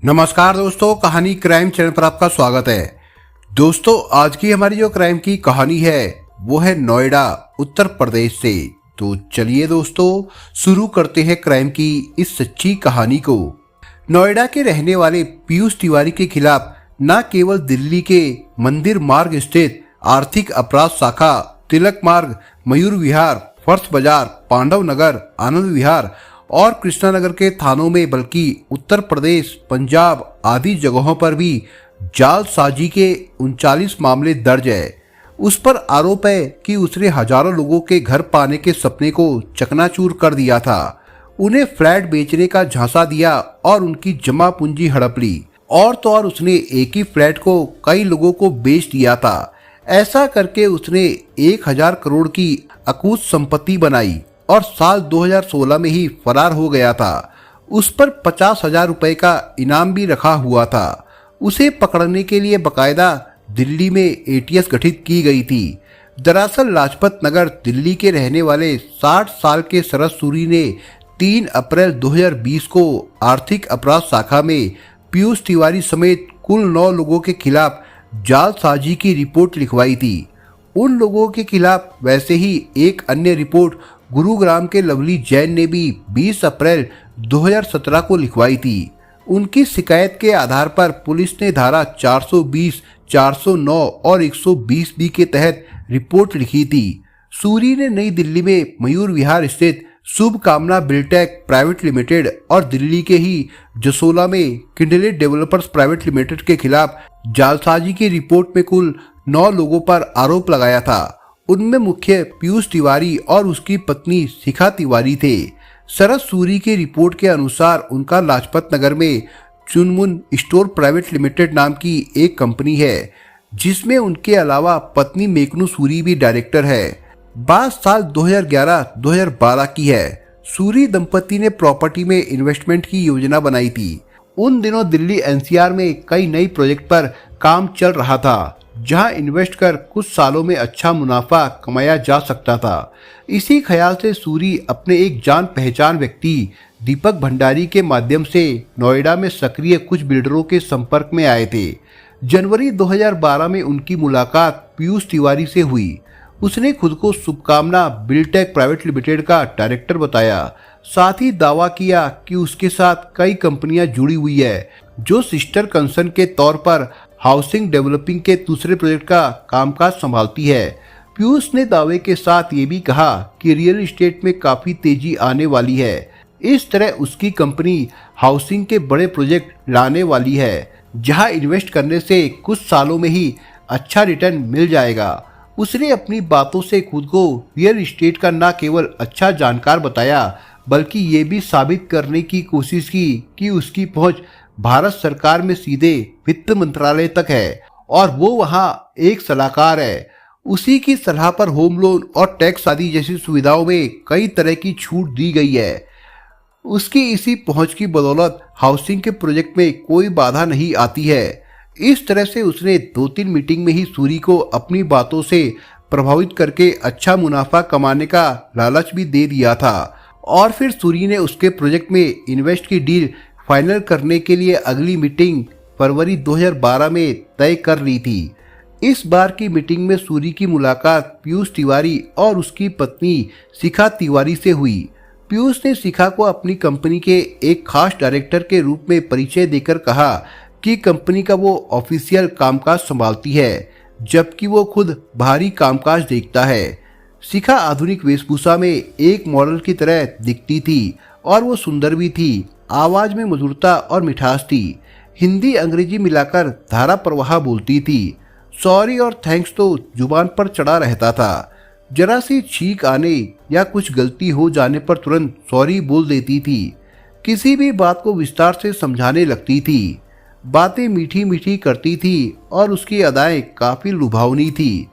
नमस्कार दोस्तों, कहानी क्राइम चैनल पर आपका स्वागत है। दोस्तों, आज की हमारी जो क्राइम की कहानी है वो है नोएडा उत्तर प्रदेश से। तो चलिए दोस्तों, शुरू करते हैं क्राइम की इस सच्ची कहानी को। नोएडा के रहने वाले पीयूष तिवारी के खिलाफ न केवल दिल्ली के मंदिर मार्ग स्थित आर्थिक अपराध शाखा, तिलक मार्ग, मयूर विहार, फर्श बाजार, पांडव नगर, आनंद विहार और कृष्णानगर के थानों में बल्कि उत्तर प्रदेश, पंजाब आदि जगहों पर भी जालसाजी के 39 मामले दर्ज है। उस पर आरोप है कि उसने हजारों लोगों के घर पाने के सपने को चकनाचूर कर दिया था, उन्हें फ्लैट बेचने का झांसा दिया और उनकी जमा पूंजी हड़प ली। और तो और उसने एक ही फ्लैट को कई लोगों को बेच दिया था। ऐसा करके उसने 1000 करोड़ की अकूत संपत्ति बनाई और साल 2016 में ही फरार हो गया था। उस पर 50,000 रुपए का इनाम भी रखा हुआ था। उसे पकड़ने के लिए बकायदा दिल्ली में एटीएस गठित की गई थी। दरअसल लाजपत नगर दिल्ली के रहने वाले 60 साल के शरद सूरी ने 3 अप्रैल 2020 को आर्थिक अपराध शाखा में पीयूष तिवारी समेत कुल 9 लोगों के खिलाफ जालसाजी की रिपोर्ट लिखवाई थी। उन लोगों के खिलाफ वैसे ही एक अन्य रिपोर्ट गुरुग्राम के लवली जैन ने भी 20 अप्रैल 2017 को लिखवाई थी। उनकी शिकायत के आधार पर पुलिस ने धारा 420, 409 और 120 बी के तहत रिपोर्ट लिखी थी। सूरी ने नई दिल्ली में मयूर विहार स्थित शुभकामना बिल्टेक प्राइवेट लिमिटेड और दिल्ली के ही जसोला में किंडले डेवलपर्स प्राइवेट लिमिटेड के खिलाफ जालसाजी की रिपोर्ट में कुल 9 लोगों पर आरोप लगाया था। उनमें मुख्य पीयूष तिवारी और उसकी पत्नी शिखा तिवारी थे। शरद सूरी की रिपोर्ट के अनुसार उनका लाजपत नगर में चुनमुन स्टोर प्राइवेट लिमिटेड नाम की एक कंपनी है, जिसमें उनके अलावा पत्नी मेकनू सूरी भी डायरेक्टर है। बात साल 2011-2012 की है। सूरी दंपति ने प्रॉपर्टी में इन्वेस्टमेंट की योजना बनाई थी। उन दिनों दिल्ली एनसीआर में कई नई प्रोजेक्ट पर काम चल रहा था, जहां इन्वेस्ट कर कुछ सालों में अच्छा मुनाफा कमाया जा सकता था। इसी ख्याल से सूरी अपने एक जान पहचान व्यक्ति दीपक भंडारी के माध्यम से नोएडा में सक्रिय कुछ बिल्डरों के संपर्क में आए थे। जनवरी 2012 में उनकी मुलाकात पीयूष तिवारी से हुई। उसने खुद को शुभकामना बिल्टेक प्राइवेट लिमिटेड का डायरेक्टर बताया। साथ ही दावा किया कि उसके साथ कई कंपनियां जुड़ी हुई है, जो सिस्टर कंसर्न के तौर पर हाउसिंग डेवलपिंग के दूसरे प्रोजेक्ट का कामकाज संभालती है। पीयूष ने दावे के साथ ये भी कहा कि रियल एस्टेट में काफी तेजी आने वाली है। इस तरह उसकी कंपनी हाउसिंग के बड़े प्रोजेक्ट लाने वाली है, जहां इन्वेस्ट करने से कुछ सालों में ही अच्छा रिटर्न मिल जाएगा। उसने अपनी बातों से खुद को रियल एस्टेट का न केवल अच्छा जानकार बताया, बल्कि ये भी साबित करने की कोशिश की कि उसकी पहुंच भारत सरकार में सीधे वित्त मंत्रालय तक है और वो वहां एक सलाहकार है। उसी की सलाह पर होम लोन और टैक्स आदि जैसी सुविधाओं में कई तरह की छूट दी गई है। उसकी इसी पहुंच की बदौलत हाउसिंग के प्रोजेक्ट में कोई बाधा नहीं आती है। इस तरह से उसने 2-3 मीटिंग में ही सूरी को अपनी बातों से प्रभावित करके अच्छा मुनाफा कमाने का लालच भी दे दिया था। और फिर सूरी ने उसके प्रोजेक्ट में इन्वेस्ट की डील फाइनल करने के लिए अगली मीटिंग फरवरी 2012 में तय कर ली थी। इस बार की मीटिंग में सूरी की मुलाकात पीयूष तिवारी और उसकी पत्नी शिखा तिवारी से हुई। पीयूष ने शिखा को अपनी कंपनी के एक खास डायरेक्टर के रूप में परिचय देकर कहा कि कंपनी का वो ऑफिशियल कामकाज संभालती है, जबकि वो खुद बाहरी कामकाज देखता है। शिखा आधुनिक वेशभूषा में एक मॉडल की तरह दिखती थी और वो सुंदर भी थी। आवाज में मधुरता और मिठास थी। हिंदी अंग्रेजी मिलाकर धारा प्रवाह बोलती थी। सॉरी और थैंक्स तो जुबान पर चढ़ा रहता था। जरा सी छींक आने या कुछ गलती हो जाने पर तुरंत सॉरी बोल देती थी। किसी भी बात को विस्तार से समझाने लगती थी। बातें मीठी मीठी करती थी और उसकी अदाएं काफी लुभावनी थी।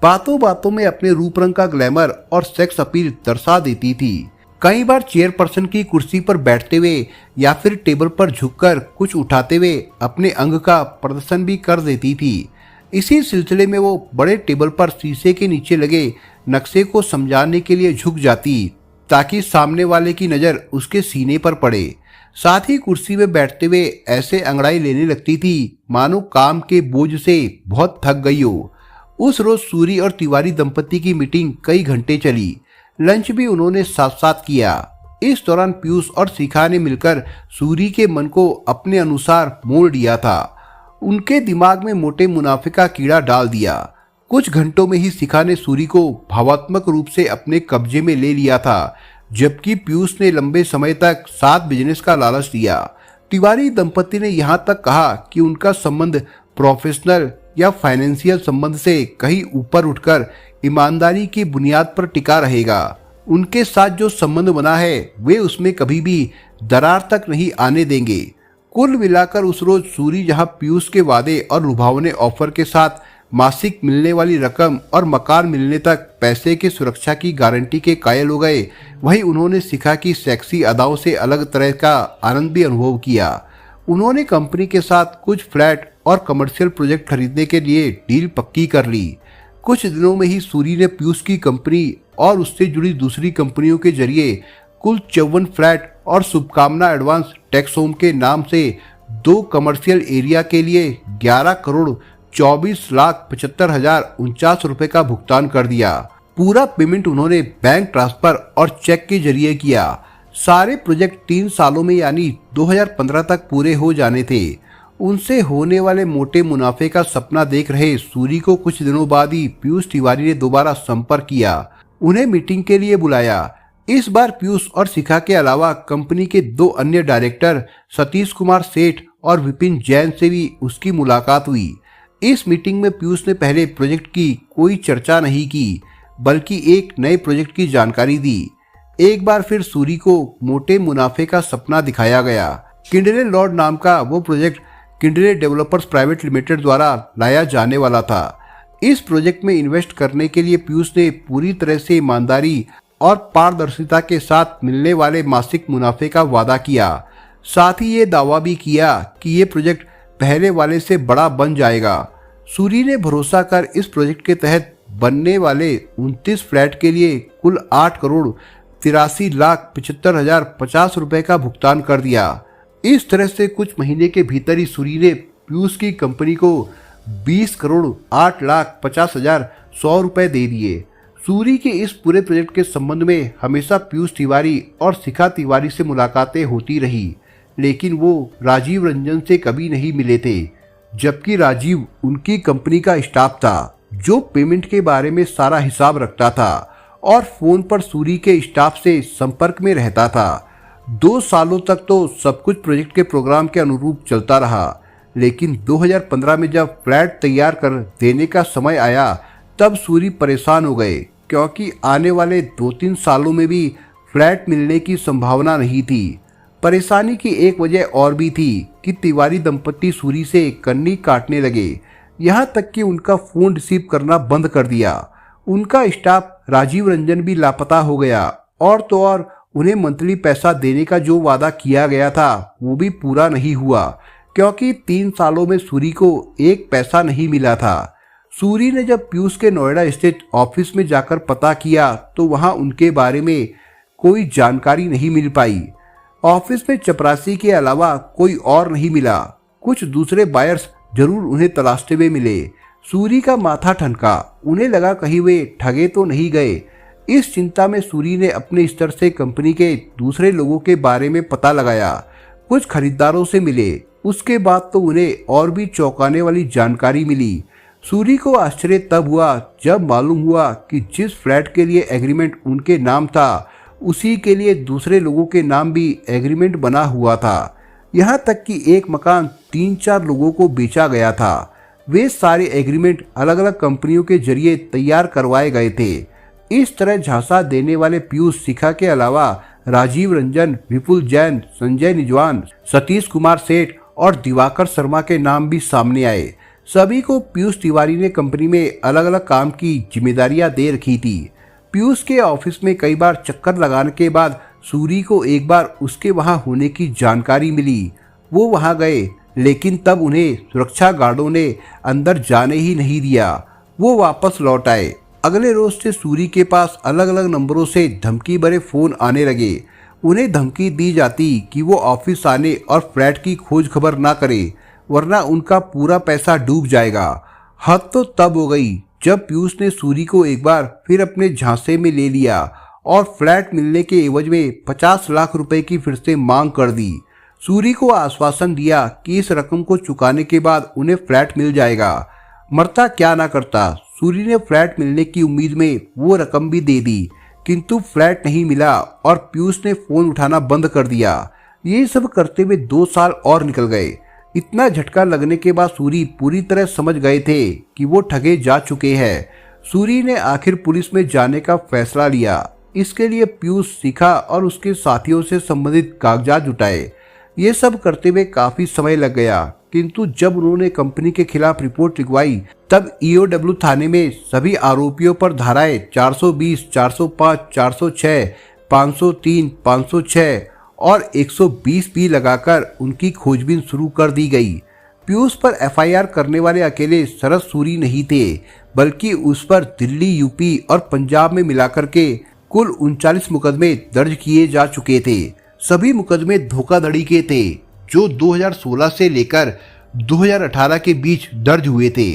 बातों बातों में अपने रूप रंग का ग्लैमर और सेक्स अपील दर्शा देती थी। कई बार चेयरपर्सन की कुर्सी पर बैठते हुए या फिर टेबल पर झुककर कुछ उठाते हुए अपने अंग का प्रदर्शन भी कर देती थी। इसी सिलसिले में वो बड़े टेबल पर शीशे के नीचे लगे नक्शे को समझाने के लिए झुक जाती, ताकि सामने वाले की नज़र उसके सीने पर पड़े। साथ ही कुर्सी में बैठते हुए ऐसे अंगड़ाई लेने लगती थी मानो काम के बोझ से बहुत थक गई हो। उस रोज सूरी और तिवारी दंपति की मीटिंग कई घंटे चली। लंच भी उन्होंने साथ साथ किया। इस दौरान पीयूष और शिखा ने मिलकर सूरी के मन को अपने अनुसार मोड़ दिया था। उनके दिमाग में मोटे मुनाफे का कीड़ा डाल दिया। कुछ घंटों में ही शिखा ने सूरी को भावात्मक रूप से अपने कब्जे में ले लिया था, जबकि पीयूष ने लंबे समय तक साथ बिजनेस का लालच दिया। तिवारी दंपति ने यहाँ तक कहा कि उनका संबंध प्रोफेशनल या फाइनेंशियल संबंध से कहीं ऊपर उठकर ईमानदारी की बुनियाद पर टिका रहेगा। उनके साथ जो संबंध बना है वे उसमें कभी भी दरार तक नहीं आने देंगे। कुल मिलाकर उस रोज सूरी जहां पीयूष के वादे और लुभावने ऑफर के साथ मासिक मिलने वाली रकम और मकान मिलने तक पैसे की सुरक्षा की गारंटी के कायल हो गए, वहीं उन्होंने शिखा की सेक्सी अदाओं से अलग तरह का आनंद भी अनुभव किया। उन्होंने कंपनी के साथ कुछ फ्लैट और कमर्शियल प्रोजेक्ट खरीदने के लिए डील पक्की कर ली। कुछ दिनों में ही सूरी ने पीयूष की कंपनी और उससे जुड़ी दूसरी कंपनियों के जरिए कुल 54 फ्लैट और शुभकामना एडवांस टैक्स होम के नाम से 2 कमर्शियल एरिया के लिए 11,24,75,049 रुपए का भुगतान कर दिया। पूरा पेमेंट उन्होंने बैंक ट्रांसफर और चेक के जरिए किया। सारे प्रोजेक्ट 3 सालों में यानी 2015 तक पूरे हो जाने थे। उनसे होने वाले मोटे मुनाफे का सपना देख रहे सूरी को कुछ दिनों बाद ही पीयूष तिवारी ने दोबारा संपर्क किया, उन्हें मीटिंग के लिए बुलाया। इस बार पीयूष और शिखा के अलावा कंपनी के 2 अन्य डायरेक्टर सतीश कुमार सेठ और विपिन जैन से भी उसकी मुलाकात हुई। इस मीटिंग में पीयूष ने पहले प्रोजेक्ट की कोई चर्चा नहीं की, बल्कि एक नए प्रोजेक्ट की जानकारी दी। एक बार फिर सूरी को मोटे मुनाफे का सपना दिखाया गया। किंडले लॉर्ड नाम का वो project Kindle developers private limited द्वारा लाया जाने वाला था। इस प्रोजेक्ट में इन्वेस्ट करने के लिए पीयूष ने पूरी तरह से ईमानदारी और पारदर्शिता के साथ मिलने वाले मासिक मुनाफे का वादा किया। साथ ही ये दावा भी किया कि ये प्रोजेक्ट पहले वाले से बड़ा बन जाएगा। सूरी ने भरोसा कर इस प्रोजेक्ट के तहत बनने वाले 29 फ्लैट के लिए कुल 8,83,75,050 रुपए का भुगतान कर दिया। इस तरह से कुछ महीने के भीतर ही सूरी ने पीयूष की कंपनी को 20,08,50,100 रुपए दे दिए। सूरी के इस पूरे प्रोजेक्ट के संबंध में हमेशा पीयूष तिवारी और शिखा तिवारी से मुलाकातें होती रही, लेकिन वो राजीव रंजन से कभी नहीं मिले थे, जबकि राजीव उनकी कंपनी का स्टाफ था जो पेमेंट के बारे में सारा हिसाब रखता था और फोन पर सूरी के स्टाफ से संपर्क में रहता था। 2 सालों तक तो सब कुछ प्रोजेक्ट के प्रोग्राम के अनुरूप चलता रहा, लेकिन 2015 में जब फ्लैट तैयार कर देने का समय आया तब सूरी परेशान हो गए, क्योंकि आने वाले 2-3 सालों में भी फ्लैट मिलने की संभावना नहीं थी। परेशानी की एक वजह और भी थी कि तिवारी दंपति सूरी से कन्नी काटने लगे, यहाँ तक कि उनका फोन रिसीव करना बंद कर दिया। उनका स्टाफ राजीव रंजन भी लापता हो गया, और तो और उन्हें मंथली पैसा देने का जो वादा किया गया था वो भी पूरा नहीं हुआ, क्योंकि 3 सालों में सूरी को एक पैसा नहीं मिला था। सूरी ने जब पीयूष के नोएडा स्थित ऑफिस में जाकर पता किया तो वहां उनके बारे में कोई जानकारी नहीं मिल पाई। ऑफिस में चपरासी के अलावा कोई और नहीं मिला। कुछ दूसरे बायर्स जरूर उन्हें तलाशते हुए मिले। सूरी का माथा ठनका, उन्हें लगा कहीं वे ठगे तो नहीं गए। इस चिंता में सूरी ने अपने स्तर से कंपनी के दूसरे लोगों के बारे में पता लगाया, कुछ खरीदारों से मिले। उसके बाद तो उन्हें और भी चौंकाने वाली जानकारी मिली। सूरी को आश्चर्य तब हुआ जब मालूम हुआ कि जिस फ्लैट के लिए एग्रीमेंट उनके नाम था, उसी के लिए दूसरे लोगों के नाम भी एग्रीमेंट बना हुआ था। यहाँ तक कि एक मकान 3-4 लोगों को बेचा गया था। वे सारे एग्रीमेंट अलग अलग कंपनियों के जरिए तैयार करवाए गए थे। इस तरह झांसा देने वाले पीयूष शिखा के अलावा राजीव रंजन, विपुल जैन, संजय निजवान, सतीश कुमार सेठ और दिवाकर शर्मा के नाम भी सामने आए। सभी को पीयूष तिवारी ने कंपनी में अलग अलग काम की जिम्मेदारियां दे रखी थी। पीयूष के ऑफिस में कई बार चक्कर लगाने के बाद सूरी को एक बार उसके वहां होने की जानकारी मिली। वो वहां गए, लेकिन तब उन्हें सुरक्षा गार्डों ने अंदर जाने ही नहीं दिया। वो वापस लौट आए। अगले रोज से सूरी के पास अलग अलग नंबरों से धमकी भरे फोन आने लगे। उन्हें धमकी दी जाती कि वो ऑफिस आने और फ्लैट की खोज खबर ना करे, वरना उनका पूरा पैसा डूब जाएगा। हद तो तब हो गई जब पीयूष ने सूरी को एक बार फिर अपने झांसे में ले लिया और फ्लैट मिलने के एवज में 50 लाख रुपए की फिर से मांग कर दी। सूरी को आश्वासन दिया कि इस रकम को चुकाने के बाद उन्हें फ्लैट मिल जाएगा। मरता क्या ना करता, सूरी ने फ्लैट मिलने की उम्मीद में वो रकम भी दे दी, किंतु फ्लैट नहीं मिला और पीयूष ने फोन उठाना बंद कर दिया। ये सब करते हुए 2 साल और निकल गए। इतना झटका लगने के बाद सूरी पूरी तरह समझ गए थे कि वो ठगे जा चुके हैं। सूरी ने आखिर पुलिस में जाने का फैसला लिया। इसके लिए पीयूष सीखा और उसके साथियों से संबंधित कागजात जुटाए। ये सब करते हुए काफी समय लग गया, किंतु जब उन्होंने कंपनी के खिलाफ रिपोर्ट लिखवाई तब ईओडब्ल्यू थाने में सभी आरोपियों पर धाराएं 420, 405, 406, 503, 506 और 120 भी लगाकर उनकी खोजबीन शुरू कर दी गई। पीयूष पर एफआईआर करने वाले अकेले शरद सूरी नहीं थे, बल्कि उस पर दिल्ली, यूपी और पंजाब में मिलाकर के कुल 39 मुकदमे दर्ज किए जा चुके थे। सभी मुकदमे धोखाधड़ी के थे जो 2016 से लेकर 2018 के बीच दर्ज हुए थे।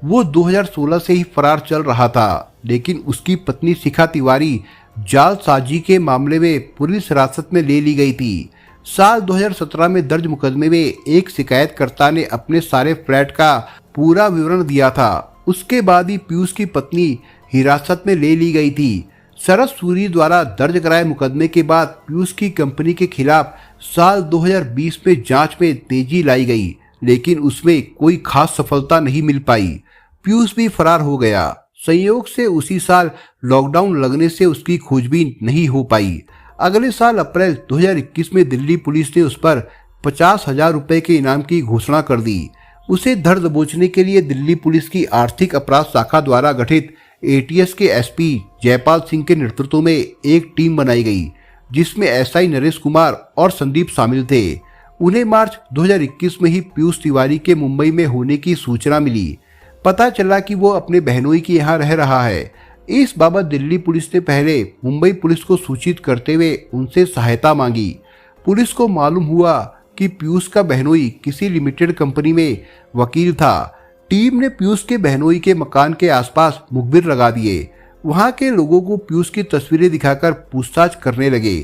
वो 2016 से ही फरार चल रहा था, लेकिन उसकी पत्नी शिखा तिवारी जालसाजी के मामले में पुलिस हिरासत में ले ली गई थी। साल 2017 में दर्ज मुकदमे में एक शिकायतकर्ता ने अपने सारे फ्लैट का पूरा विवरण दिया था। उसके बाद ही पीयूष की पत्नी हिरासत में ले ली गई थी। शरद सूरी द्वारा दर्ज कराए मुकदमे के बाद पीयूष की कंपनी के खिलाफ साल 2020 में जांच में तेजी लाई गई, लेकिन उसमें कोई खास सफलता नहीं मिल पाई। पीयूष भी फरार हो गया। संयोग से उसी साल लॉकडाउन लगने से उसकी खोजबीन नहीं हो पाई। अगले साल अप्रैल 2021 में दिल्ली पुलिस ने उस पर 50,000 रुपए के इनाम की घोषणा कर दी। उसे धर दबोचने के लिए दिल्ली पुलिस की आर्थिक अपराध शाखा द्वारा गठित एटीएस के एसपी जयपाल सिंह के नेतृत्व में एक टीम बनाई गई, जिसमें एसआई नरेश कुमार और संदीप शामिल थे। उन्हें मार्च 2021 में ही पीयूष तिवारी के मुंबई में होने की सूचना मिली। पता चला कि वो अपने बहनोई के यहाँ रह रहा है। इस बाबत दिल्ली पुलिस ने पहले मुंबई पुलिस को सूचित करते हुए उनसे सहायता मांगी। पुलिस को मालूम हुआ कि पीयूष का बहनोई किसी लिमिटेड कंपनी में वकील था। टीम ने पीयूष के बहनोई के मकान के आसपास मुखबिर लगा दिए। वहां के लोगों को पीयूष की तस्वीरें दिखाकर पूछताछ करने लगे।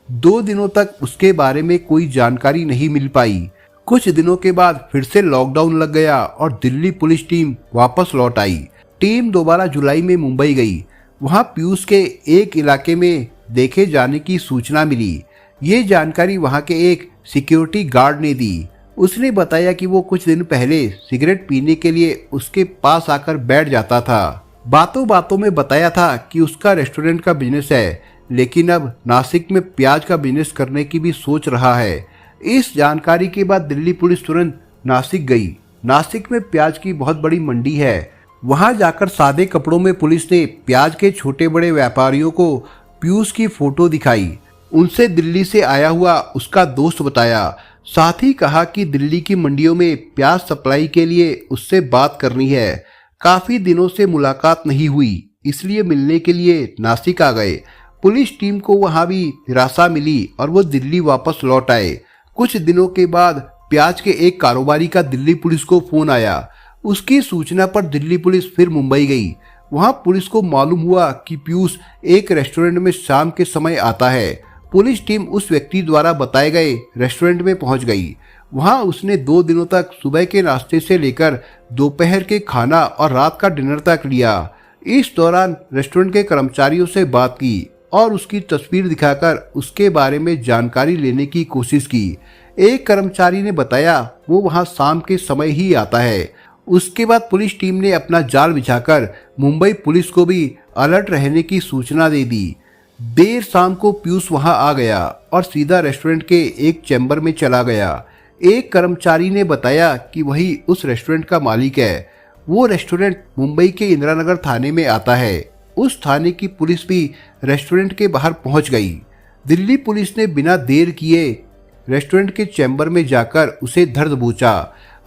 2 दिनों तक उसके बारे में कोई जानकारी नहीं मिल पाई। कुछ दिनों के बाद फिर से लॉकडाउन लग गया और दिल्ली पुलिस टीम वापस लौट आई। टीम दोबारा जुलाई में मुंबई गई। वहां पीयूष के एक इलाके में देखे जाने की सूचना मिली। ये जानकारी वहां के एक सिक्योरिटी गार्ड ने दी। उसने बताया कि वो कुछ दिन पहले सिगरेट पीने के लिए उसके पास आकर बैठ जाता था। बातों बातों में बताया था कि उसका रेस्टोरेंट का बिजनेस है, लेकिन अब नासिक में प्याज का बिजनेस करने की भी सोच रहा है। इस जानकारी के बाद दिल्ली पुलिस तुरंत नासिक गई। नासिक में प्याज की बहुत बड़ी मंडी है। वहां जाकर सादे कपड़ों में पुलिस ने प्याज के छोटे बड़े व्यापारियों को पीयूष की फोटो दिखाई। उनसे दिल्ली से आया हुआ उसका दोस्त बताया। साथ ही कहा कि दिल्ली की मंडियों में प्याज सप्लाई के लिए उससे बात करनी है। काफी दिनों से मुलाकात नहीं हुई, इसलिए मिलने के लिए नासिक आ गए। पुलिस टीम को वहां भी निराशा मिली और वो दिल्ली वापस लौट आए। कुछ दिनों के बाद प्याज के एक कारोबारी का दिल्ली पुलिस को फोन आया। उसकी सूचना पर दिल्ली पुलिस फिर मुंबई गई। वहां पुलिस को मालूम हुआ कि पीयूष एक रेस्टोरेंट में शाम के समय आता है। पुलिस टीम उस व्यक्ति द्वारा बताए गए रेस्टोरेंट में पहुंच गई। वहां उसने 2 दिनों तक सुबह के नाश्ते से लेकर दोपहर के खाना और रात का डिनर तक लिया। इस दौरान रेस्टोरेंट के कर्मचारियों से बात की और उसकी तस्वीर दिखाकर उसके बारे में जानकारी लेने की कोशिश की। एक कर्मचारी ने बताया वो वहां शाम के समय ही आता है। उसके बाद पुलिस टीम ने अपना जाल बिछाकर मुंबई पुलिस को भी अलर्ट रहने की सूचना दे दी। देर शाम को पीयूष वहां आ गया और सीधा रेस्टोरेंट के एक चैम्बर में चला गया। एक कर्मचारी ने बताया कि वही उस रेस्टोरेंट का मालिक है। वो रेस्टोरेंट मुंबई के इंदिरानगर थाने में आता है। उस थाने की पुलिस भी रेस्टोरेंट के बाहर पहुंच गई। दिल्ली पुलिस ने बिना देर किए रेस्टोरेंट के चैम्बर में जाकर उसे धर दबोचा।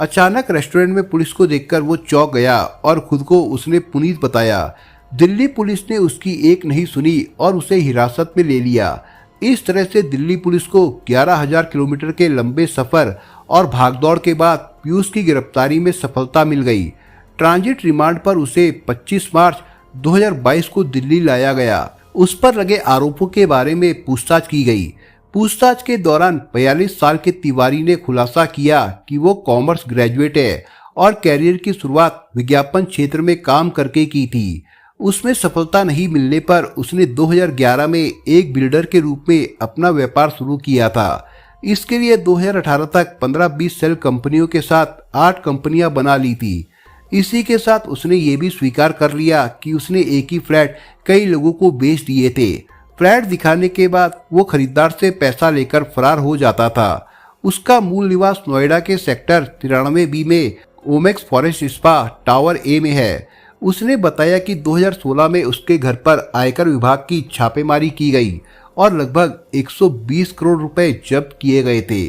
अचानक रेस्टोरेंट में पुलिस को देखकर वो चौंक गया और खुद को उसने पुनीत बताया। दिल्ली पुलिस ने उसकी एक नहीं सुनी और उसे हिरासत में ले लिया। इस तरह से दिल्ली पुलिस को 11,000 किलोमीटर के लंबे सफर और भागदौड़ के बाद पीयूष की गिरफ्तारी में सफलता मिल गई। ट्रांजिट रिमांड पर उसे 25 मार्च 2022 को दिल्ली लाया गया। उस पर लगे आरोपों के बारे में पूछताछ की गई। पूछताछ के दौरान 42 साल के तिवारी ने खुलासा किया कि वो कॉमर्स ग्रेजुएट है और कैरियर की शुरुआत विज्ञापन क्षेत्र में काम करके की थी। उसमें सफलता नहीं मिलने पर उसने 2011 में एक बिल्डर के रूप में अपना व्यापार शुरू किया था। इसके लिए 2018 तक 15-20 सेल कंपनियों के साथ 8 कंपनियां बना ली थी। इसी के साथ उसने ये भी स्वीकार कर लिया कि उसने एक ही फ्लैट कई लोगों को बेच दिए थे। फ्लैट दिखाने के बाद वो खरीदार से पैसा लेकर फरार हो जाता था। उसका मूल निवास नोएडा के सेक्टर 93B में Omaxe forest spa tower A में है। उसने बताया कि 2016 में उसके घर पर आयकर विभाग की छापेमारी की गई और लगभग 120 करोड़ रुपए जब्त किए गए थे।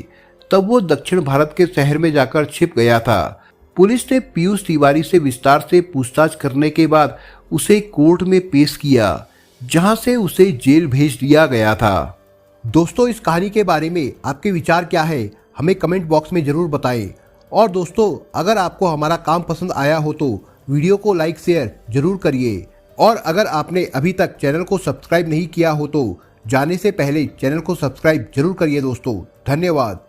तब वो दक्षिण भारत के शहर में जाकर छिप गया था। पुलिस ने पीयूष तिवारी से विस्तार से पूछताछ करने के बाद उसे कोर्ट में पेश किया, जहां से उसे जेल भेज दिया गया था। दोस्तों, इस कहानी के बारे में आपके विचार क्या है, हमें कमेंट बॉक्स में जरूर बताएं। और दोस्तों, अगर आपको हमारा काम पसंद आया हो तो वीडियो को लाइक शेयर जरूर करिए। और अगर आपने अभी तक चैनल को सब्सक्राइब नहीं किया हो तो जाने से पहले चैनल को सब्सक्राइब जरूर करिए। दोस्तों, धन्यवाद।